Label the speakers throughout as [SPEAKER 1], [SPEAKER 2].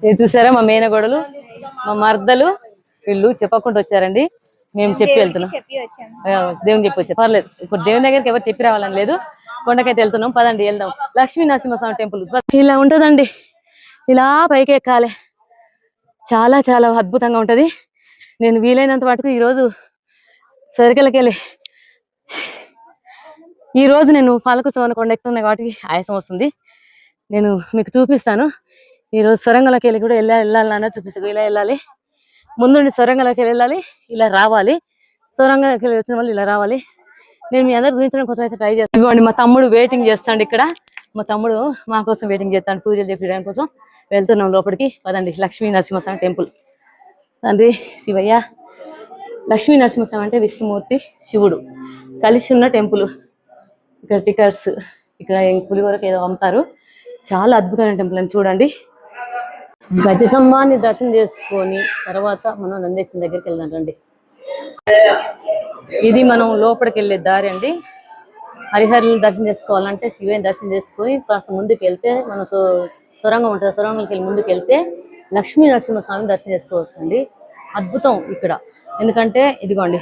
[SPEAKER 1] ఇది చూసారా మా మేనగోడలు, మా మర్దలు, వీళ్ళు చెప్పకుండా వచ్చారండి. మేము చెప్పి వెళ్తున్నాం, దేవుని చెప్పి వచ్చారు. పర్లేదు, ఇప్పుడు దేవుని దగ్గరికి ఎవరు చెప్పి రావాలని లేదు. కొండకైతే వెళ్తున్నాం, పదండి వెళ్దాం. లక్ష్మీ నరసింహస్వామి టెంపుల్ ఇలా ఉంటదండి. ఇలా పైకి ఎక్కాలి, చాలా చాలా అద్భుతంగా ఉంటది. నేను వీలైనంత వాటికి ఈరోజు సరికలకెళ్ళి ఈరోజు నేను పాలకుచోన కొండ ఎక్కుతున్నాయి వాటికి ఆయాసం వస్తుంది. నేను మీకు చూపిస్తాను. ఈరోజు సొరంగంలోకి వెళ్ళి కూడా వెళ్ళాలన్నా చూపిస్తాను. ఇలా వెళ్ళాలి, ముందుండి సొరంగంలోకి వెళ్ళాలి, ఇలా రావాలి. సొరంగంలోకి వెళ్ళి వచ్చిన వాళ్ళు ఇలా రావాలి. నేను మీ అందరు చూపించడం కోసం అయితే ట్రై చేస్తాను. ఇవ్వండి, మా తమ్ముడు వెయిటింగ్ చేస్తాడు ఇక్కడ. మా తమ్ముడు మా కోసం వెయిటింగ్ చేస్తాడు, పూజలు చెప్పడం కోసం. వెళ్తున్నాం లోపలికి, పదండి. లక్ష్మీ నరసింహస్వామి టెంపుల్. తండ్రి శివయ్య. లక్ష్మీ నరసింహస్వామి అంటే విష్ణుమూర్తి, శివుడు కలిసి ఉన్న టెంపుల్. ఇక్కడ టికెట్స్, ఇక్కడ పులిహోరకు ఏదో అమ్ముతారు. చాలా అద్భుతమైన టెంపుల్ అని చూడండి. గజస్తంభాన్ని దర్శనం చేసుకొని తర్వాత మనం నందేశ్వరం దగ్గరికి వెళ్దాం రండి. ఇది మనం లోపలికి వెళ్ళే దారి అండి. హరిహరులను దర్శనం చేసుకోవాలంటే శివయ్యని దర్శనం చేసుకొని కాస్త ముందుకు వెళ్తే మనం సొరంగం ఉంటుంది, సొరంగంకి వెళ్ళి ముందుకు వెళ్తే లక్ష్మీ నరసింహస్వామిని దర్శనం చేసుకోవచ్చు అండి. అద్భుతం ఇక్కడ. ఎందుకంటే ఇదిగోండి,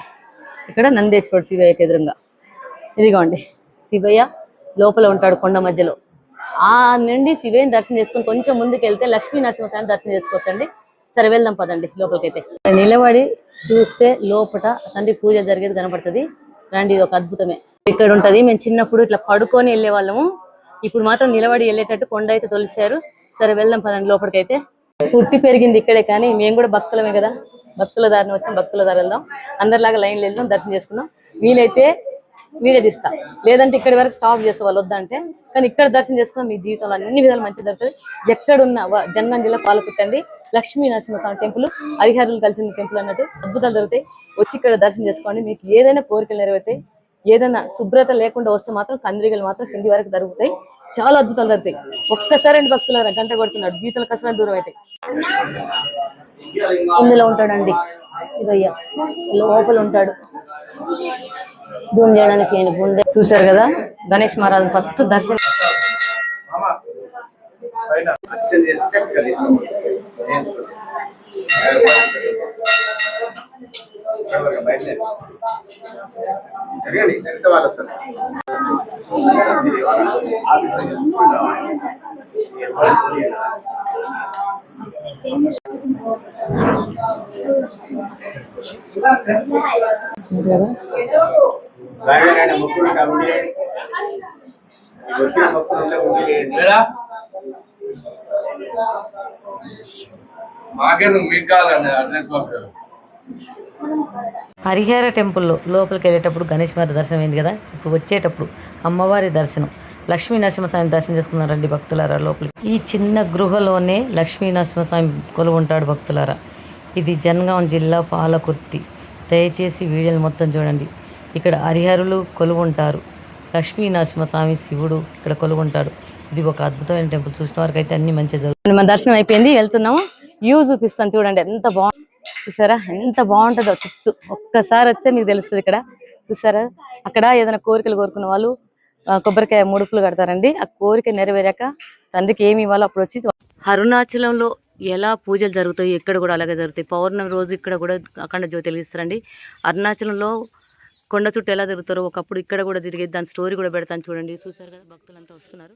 [SPEAKER 1] ఇక్కడ నందేశ్వరుడు శివయ్యకి ఎదురుగా. ఇదిగోండి, శివయ్య లోపల ఉంటాడు కొండ మధ్యలో. ఆ నుండి శివయ్యని దర్శనం చేసుకొని కొంచెం ముందుకు వెళ్తే లక్ష్మీ నరసింహస్వామిని దర్శనం చేసుకోవచ్చండి. సరే వెళ్దాం పదండి లోపలికైతే. నిలబడి చూస్తే లోపల తండ్రి పూజ జరిగేది కనపడుతుంది. రండి, ఇది ఒక అద్భుతమే. ఇక్కడ ఉంటది. మేము చిన్నప్పుడు ఇట్లా పడుకొని వెళ్ళే వాళ్ళము, ఇప్పుడు మాత్రం నిలబడి వెళ్ళేటట్టు కొండ అయితే తొలిసారు. సరే వెళ్దాం పదండి లోపలికైతే. పుట్టి పెరిగింది ఇక్కడే, కానీ మేము కూడా భక్తులమే కదా, భక్తుల దారిని వచ్చాం, భక్తుల దారి వెళ్దాం. అందరిలాగా లైన్లు వెళ్దాం, దర్శనం చేసుకుందాం. వీలైతే వీడియో తీస్తా, లేదంటే ఇక్కడి వరకు స్టాప్ చేస్తా వాళ్ళు వద్దంటే. కానీ ఇక్కడ దర్శనం చేసుకున్నా మీ జీవితంలో అన్ని విధాలు మంచి జరుగుతుంది. ఎక్కడున్నా జనగాం జిల్లా పాలకుట్టండి లక్ష్మీ నరసింహస్వామి టెంపుల్, హరిహరులు కలిసిన టెంపుల్ అన్నట్టు అద్భుతాలు జరుగుతాయి. వచ్చి ఇక్కడ దర్శనం చేసుకోండి. మీకు ఏదైనా కోరికలు నెరవేరుతాయి. ఏదైనా శుభ్రత లేకుండా వస్తే మాత్రం కందిరీగలు మాత్రం కింది వరకు జరుగుతాయి. చాలా అద్భుతాలు జరుగుతాయి. ఒక్కసారి భక్తుల గంట కొడుతున్నాడు, గీతల కసరం దూరం అవుతాయి. ఇందులో ఉంటాడండి శివయ్య, లోపల ఉంటాడు. ధూమ్ చేయడానికి నేను గుండె చూశారు కదా. గణేష్ మహారాజ్ ఫస్ట్ దర్శనం. హరిహర టెంపుల్లో లోపలికి వెళ్ళేటప్పుడు గణేష్ మహారాజ్ దర్శనం అయింది కదా. ఇప్పుడు వచ్చేటప్పుడు అమ్మవారి దర్శనం, లక్ష్మీ నరసింహస్వామి దర్శనం చేసుకున్నారండి భక్తులారా. లోపలికి ఈ చిన్న గృహలోనే లక్ష్మీ నరసింహస్వామి కొలువు ఉంటాడు భక్తులారా. ఇది జనగాం జిల్లా పాలకుర్తి. దయచేసి వీడియోలు మొత్తం చూడండి. ఇక్కడ హరిహరులు కొలువు ఉంటారు, లక్ష్మీ నరసింహస్వామి శివుడు ఇక్కడ కొలువు ఉంటాడు. ఇది ఒక అద్భుతమైన టెంపుల్. చూసిన వారికి అయితే అన్ని మంచిగా జరుగుతుంది. మన దర్శనం అయిపోయింది, వెళ్తున్నాము. వ్యూ చూపిస్తాను చూడండి, ఎంత బాగుంది చూసారా, ఎంత బాగుంటుందో చుట్టూ. ఒక్కసారి వస్తే మీకు తెలుస్తుంది. ఇక్కడ చూసారా, అక్కడ ఏదైనా కోరికలు కోరుకున్న వాళ్ళు కొబ్బరికాయ ముడుపులు కడతారండి. ఆ కోరిక నెరవేరాక తండ్రికి ఏమి ఇవ్వాలో అప్పుడు వచ్చి. అరుణాచలంలో ఎలా పూజలు జరుగుతాయి ఇక్కడ కూడా అలాగే జరుగుతాయి. పౌర్ణమి రోజు ఇక్కడ కూడా అఖండ జ్యోతి వెలిగిస్తారండి. అరుణాచలంలో కొండ చుట్టూ ఎలా తిరుగుతారో ఒకప్పుడు ఇక్కడ కూడా తిరిగేది, దాని స్టోరీ కూడా పెడతాను చూడండి. చూసారు కదా, భక్తులంతా వస్తున్నారు.